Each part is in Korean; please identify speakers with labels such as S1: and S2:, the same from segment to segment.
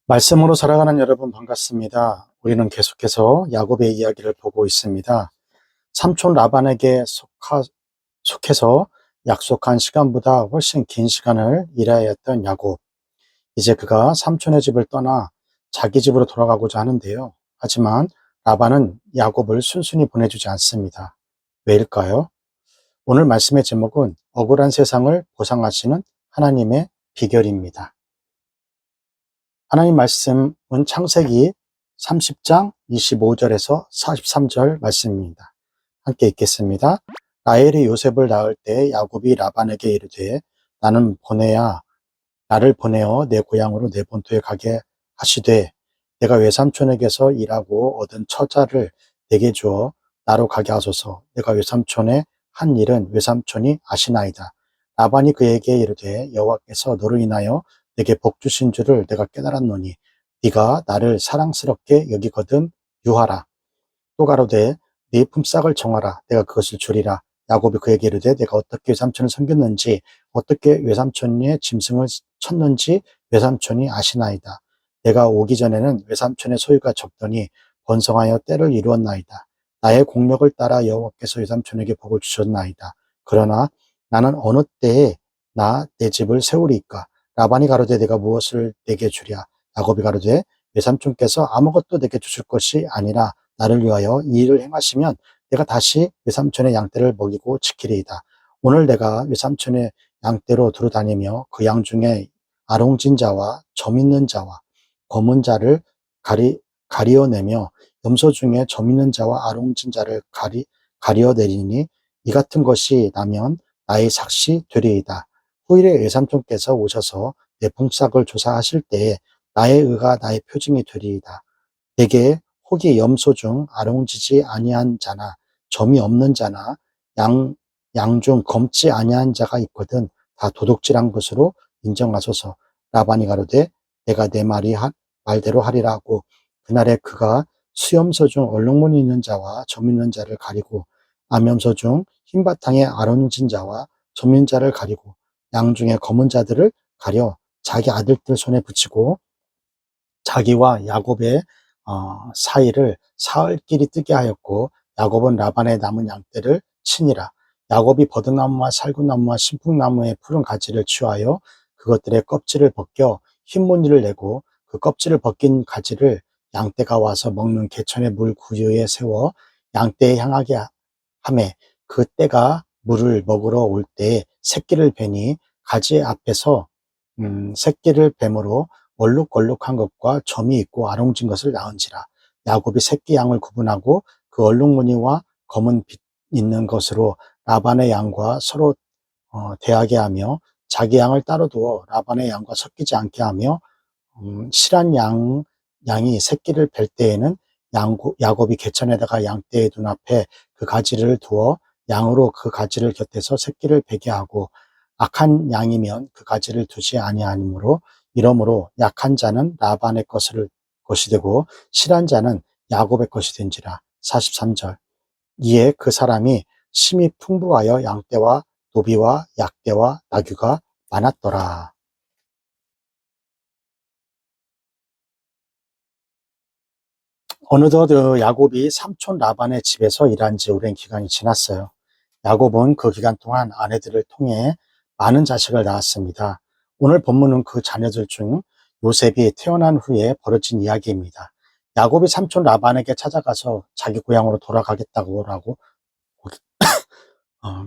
S1: 말씀으로 살아가는 여러분 반갑습니다. 우리는 계속해서 야곱의 이야기를 보고 있습니다. 삼촌 라반에게 속해서 약속한 시간보다 훨씬 긴 시간을 일해야 했던 야곱. 이제 그가 삼촌의 집을 떠나 자기 집으로 돌아가고자 하는데요. 하지만 라반은 야곱을 순순히 보내주지 않습니다. 왜일까요? 오늘 말씀의 제목은 억울한 세상을 보상하시는 하나님의 비결입니다. 하나님 말씀은 창세기 30장 25절에서 43절 말씀입니다. 함께 읽겠습니다. 라헬이 요셉을 낳을 때 야곱이 라반에게 이르되 나를 보내어 내 고향으로 내 본토에 가게 하시되 내가 외삼촌에게서 일하고 얻은 처자를 내게 주어 나로 가게 하소서. 내가 외삼촌의 한 일은 외삼촌이 아시나이다. 라반이 그에게 이르되 여호와께서 너로 인하여 내게 복 주신 줄을 내가 깨달았노니 네가 나를 사랑스럽게 여기거든 유하라. 또 가로되 네 품삯을 정하라. 내가 그것을 주리라. 야곱이 그에게 이르되 내가 어떻게 외삼촌을 섬겼는지 어떻게 외삼촌의 짐승을 쳤는지 외삼촌이 아시나이다. 내가 오기 전에는 외삼촌의 소유가 적더니 번성하여 때를 이루었나이다. 나의 공력을 따라 여호와께서 외삼촌에게 복을 주셨나이다. 그러나 나는 어느 때에 내 집을 세우리이까. 라반이 가로되 내가 무엇을 내게 주랴. 야곱이 가로되 외삼촌께서 아무것도 내게 주실 것이 아니라 나를 위하여 이 일을 행하시면 내가 다시 외삼촌의 양떼를 먹이고 지키리이다. 오늘 내가 외삼촌의 양떼로 두루다니며 그 양 중에 아롱진 자와 점 있는 자와 검은 자를 가리어내며 염소 중에 점 있는 자와 아롱진 자를 가리어내리니 이 같은 것이 나면 나의 삭시 되리이다. 후일에 외삼촌께서 오셔서 내 품삯을 조사하실 때에 나의 의가 나의 표징이 되리이다. 내게 혹이 염소 중 아롱지지 아니한 자나 점이 없는 자나 양 중 검지 아니한 자가 있거든 다 도둑질한 것으로 인정하소서. 라반이 가로되 내가 내 말대로 하리라 하고 그날에 그가 수염소 중 얼룩무늬 있는 자와 점 있는 자를 가리고 암염소 중 흰 바탕에 아롱진 자와 점 있는 자를 가리고 양 중에 검은 자들을 가려 자기 아들들 손에 붙이고 자기와 야곱의 사이를 사흘길이 뜨게 하였고 야곱은 라반의 남은 양떼를 치니라. 야곱이 버드나무와 살구나무와 신풍나무의 푸른 가지를 취하여 그것들의 껍질을 벗겨 흰 무늬를 내고 그 껍질을 벗긴 가지를 양떼가 와서 먹는 개천의 물 구유에 세워 양떼에 향하게 하매 그 떼가 물을 먹으러 올 때에 새끼를 베니 가지 앞에서 새끼를 뱀으로 얼룩얼룩한 것과 점이 있고 아롱진 것을 낳은지라. 야곱이 새끼 양을 구분하고 그 얼룩무늬와 검은 빛 있는 것으로 라반의 양과 서로 대하게 하며 자기 양을 따로 두어 라반의 양과 섞이지 않게 하며 실한 양이 새끼를 뵐 때에는 야곱이 개천에다가 양떼의 눈앞에 그 가지를 두어 양으로 그 가지를 곁에서 새끼를 베게 하고 악한 양이면 그 가지를 두지 아니하므로 이러므로 약한 자는 라반의 것이 되고 실한 자는 야곱의 것이 된지라. 43절. 이에 그 사람이 심히 풍부하여 양떼와 노비와 약떼와 나귀가 많았더라. 어느덧 야곱이 삼촌 라반의 집에서 일한 지 오랜 기간이 지났어요. 야곱은 그 기간 동안 아내들을 통해 많은 자식을 낳았습니다. 오늘 본문은 그 자녀들 중 요셉이 태어난 후에 벌어진 이야기입니다. 야곱이 삼촌 라반에게 찾아가서 자기 고향으로 어,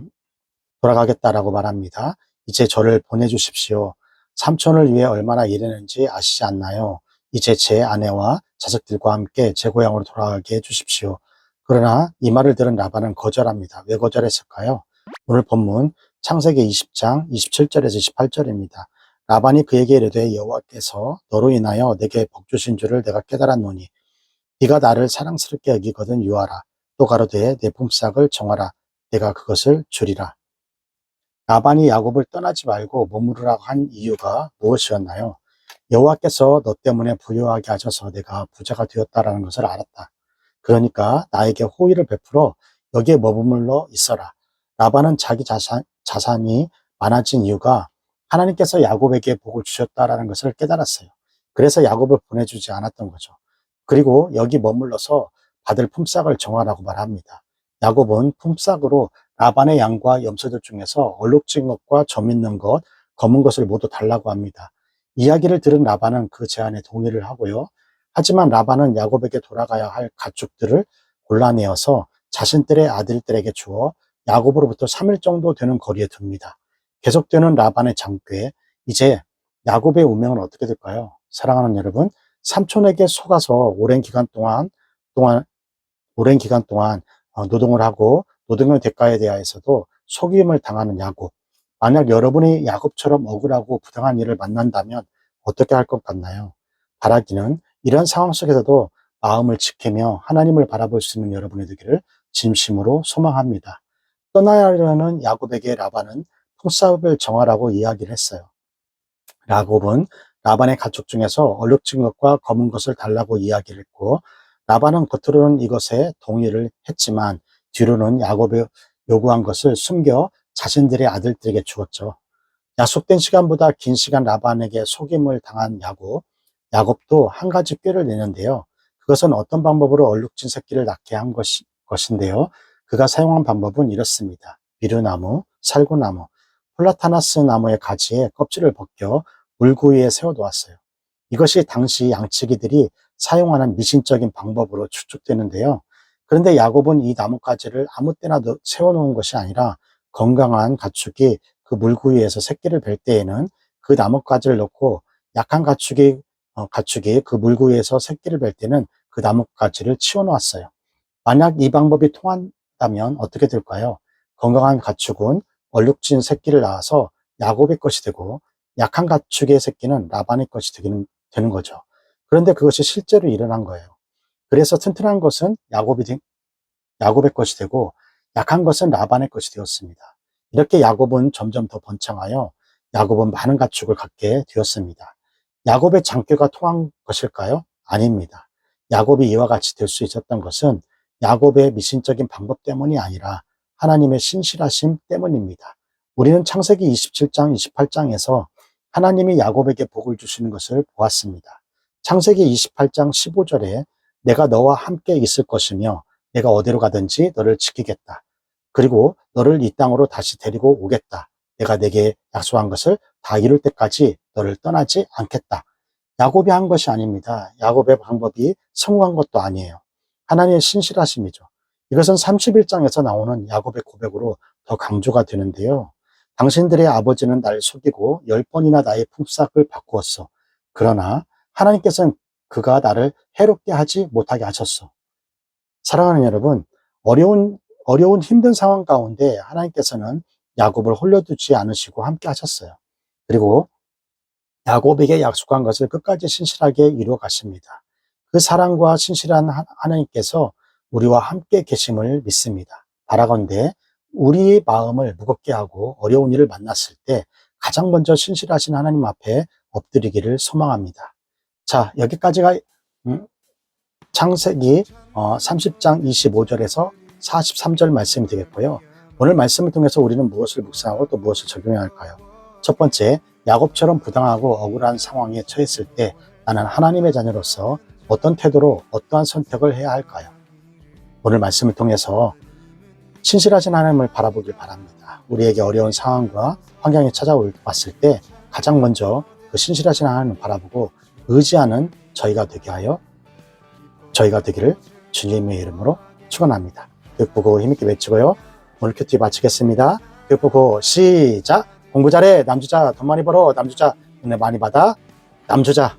S1: 돌아가겠다라고 말합니다. 이제 저를 보내주십시오. 삼촌을 위해 얼마나 일했는지 아시지 않나요? 이제 제 아내와 자식들과 함께 제 고향으로 돌아가게 해주십시오. 그러나 이 말을 들은 라반은 거절합니다. 왜 거절했을까요? 오늘 본문 창세기 20장 27절에서 28절입니다. 라반이 그에게 이르되 여호와께서 너로 인하여 내게 복 주신 줄을 내가 깨달았노니 네가 나를 사랑스럽게 여기거든 유하라. 또 가로되 내 품삯을 정하라. 내가 그것을 주리라. 라반이 야곱을 떠나지 말고 머무르라고 한 이유가 무엇이었나요? 여호와께서 너 때문에 부유하게 하셔서 내가 부자가 되었다라는 것을 알았다. 그러니까 나에게 호의를 베풀어 여기에 머물러 있어라. 라반은 자기 자산이 많아진 이유가 하나님께서 야곱에게 복을 주셨다라는 것을 깨달았어요. 그래서 야곱을 보내주지 않았던 거죠. 그리고 여기 머물러서 받을 품삯을 정하라고 말합니다. 야곱은 품삯으로 라반의 양과 염소들 중에서 얼룩진 것과 점 있는 것, 검은 것을 모두 달라고 합니다. 이야기를 들은 라반은 그 제안에 동의를 하고요. 하지만 라반은 야곱에게 돌아가야 할 가축들을 골라내어서 자신들의 아들들에게 주어 야곱으로부터 3일 정도 되는 거리에 둡니다. 계속되는 라반의 장괴, 이제 야곱의 운명은 어떻게 될까요? 사랑하는 여러분, 삼촌에게 속아서 오랜 기간 동안 노동을 하고 노동의 대가에 대하여서도 속임을 당하는 야곱. 만약 여러분이 야곱처럼 억울하고 부당한 일을 만난다면 어떻게 할 것 같나요? 바라기는 이런 상황 속에서도 마음을 지키며 하나님을 바라볼 수 있는 여러분이 되기를 진심으로 소망합니다. 떠나야 하려는 야곱에게 라반은 품삯을 정하라고 이야기를 했어요. 야곱은 라반의 가축 중에서 얼룩진 것과 검은 것을 달라고 이야기를 했고, 라반은 겉으로는 이것에 동의를 했지만 뒤로는 야곱이 요구한 것을 숨겨 자신들의 아들들에게 주었죠. 약속된 시간보다 긴 시간 라반에게 속임을 당한 야곱도 한 가지 꾀를 내는데요. 그것은 어떤 방법으로 얼룩진 새끼를 낳게 한 것인데요. 그가 사용한 방법은 이렇습니다. 비르나무, 살구나무, 플라타나스 나무의 가지에 껍질을 벗겨 물구 위에 세워놓았어요. 이것이 당시 양치기들이 사용하는 미신적인 방법으로 추측되는데요. 그런데 야곱은 이 나뭇가지를 아무 때나 세워놓은 것이 아니라 건강한 가축이 그 물구 위에서 새끼를 뵐 때에는 그 나뭇가지를 넣고 약한 가축이 그 물구 위에서 새끼를 뵐 때는 그 나뭇가지를 치워놓았어요. 만약 이 방법이 통한다면 어떻게 될까요? 건강한 가축은 얼룩진 새끼를 낳아서 야곱의 것이 되고 약한 가축의 새끼는 라반의 것이 되는 거죠. 그런데 그것이 실제로 일어난 거예요. 그래서 튼튼한 것은 야곱의 것이 되고 약한 것은 라반의 것이 되었습니다. 이렇게 야곱은 점점 더 번창하여 야곱은 많은 가축을 갖게 되었습니다. 야곱의 장꾀가 통한 것일까요? 아닙니다. 야곱이 이와 같이 될 수 있었던 것은 야곱의 미신적인 방법 때문이 아니라 하나님의 신실하심 때문입니다. 우리는 창세기 27장, 28장에서 하나님이 야곱에게 복을 주시는 것을 보았습니다. 창세기 28장 15절에 내가 너와 함께 있을 것이며 내가 어디로 가든지 너를 지키겠다. 그리고 너를 이 땅으로 다시 데리고 오겠다. 내가 내게 약속한 것을 다 이룰 때까지 너를 떠나지 않겠다. 야곱이 한 것이 아닙니다. 야곱의 방법이 성공한 것도 아니에요. 하나님의 신실하심이죠. 이것은 31장에서 나오는 야곱의 고백으로 더 강조가 되는데요. 당신들의 아버지는 날 속이고 10번이나 나의 품삯을 바꾸었어. 그러나 하나님께서는 그가 나를 해롭게 하지 못하게 하셨어. 사랑하는 여러분, 어려운 힘든 상황 가운데 하나님께서는 야곱을 홀려두지 않으시고 함께 하셨어요. 그리고 야곱에게 약속한 것을 끝까지 신실하게 이루어 가십니다. 그 사랑과 신실한 하나님께서 우리와 함께 계심을 믿습니다. 바라건대 우리의 마음을 무겁게 하고 어려운 일을 만났을 때 가장 먼저 신실하신 하나님 앞에 엎드리기를 소망합니다. 자, 여기까지가 창세기 30장 25절에서 43절 말씀이 되겠고요. 오늘 말씀을 통해서 우리는 무엇을 묵상하고 또 무엇을 적용해야 할까요? 첫 번째, 야곱처럼 부당하고 억울한 상황에 처했을 때 나는 하나님의 자녀로서 어떤 태도로 어떠한 선택을 해야 할까요? 오늘 말씀을 통해서 신실하신 하나님을 바라보길 바랍니다. 우리에게 어려운 상황과 환경이 찾아왔을 때 가장 먼저 그 신실하신 하나님을 바라보고 의지하는 저희가 되기를 주님의 이름으로 축원합니다. 교육보고 힘있게 외치고요. 오늘 큐티 마치겠습니다. 교육보고 시작! 공부 잘해 남주자 돈 많이 벌어 남주자 은혜 많이 받아 남주자